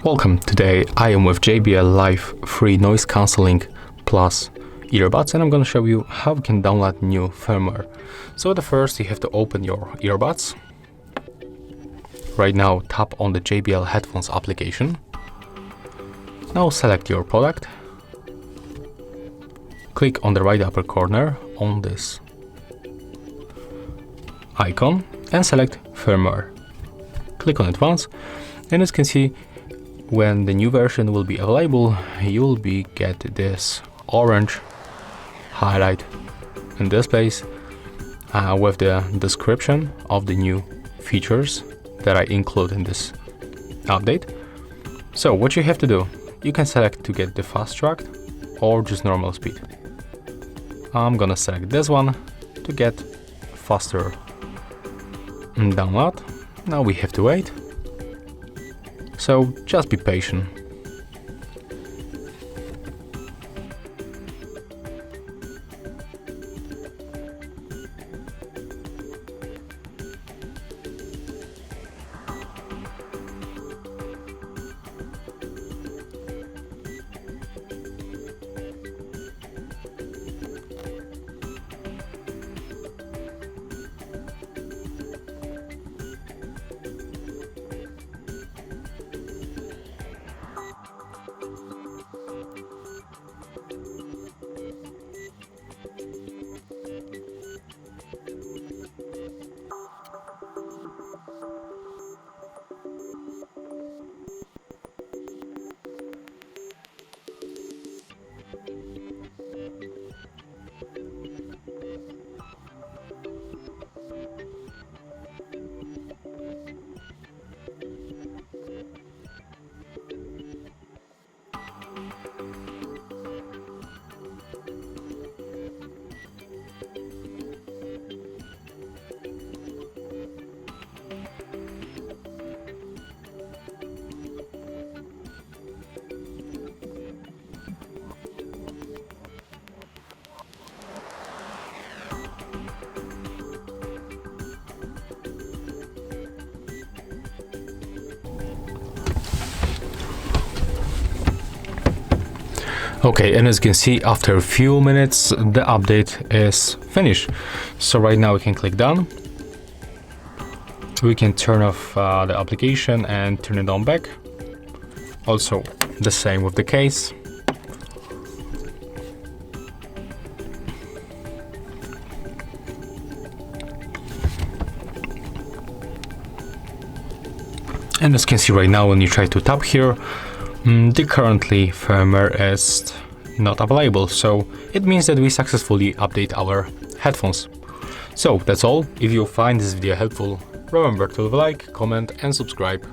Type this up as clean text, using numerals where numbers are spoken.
Welcome, today I am with JBL Live Free Noise Cancelling Plus earbuds and I'm going to show you how you can download new firmware. So first you have to open your earbuds. Right now tap on the JBL Headphones application. Now select your product. Click on the right upper corner on this icon and select firmware. Click on it once and as you can see, when the new version will be available, you will get this orange highlight in this place with the description of the new features that I include in this update. So what you have to do, you can select to get the fast track or just normal speed. I'm gonna select this one to get faster download. Now we have to wait. So just be patient. Okay, and as you can see, after a few minutes, the update is finished. So right now we can click done. We can turn off the application and turn it on back. Also, the same with the case. And as you can see right now, when you try to tap here, the currently firmware is not available, so it means that we successfully update our headphones. So that's all. If you find this video helpful, remember to leave a like, comment and subscribe.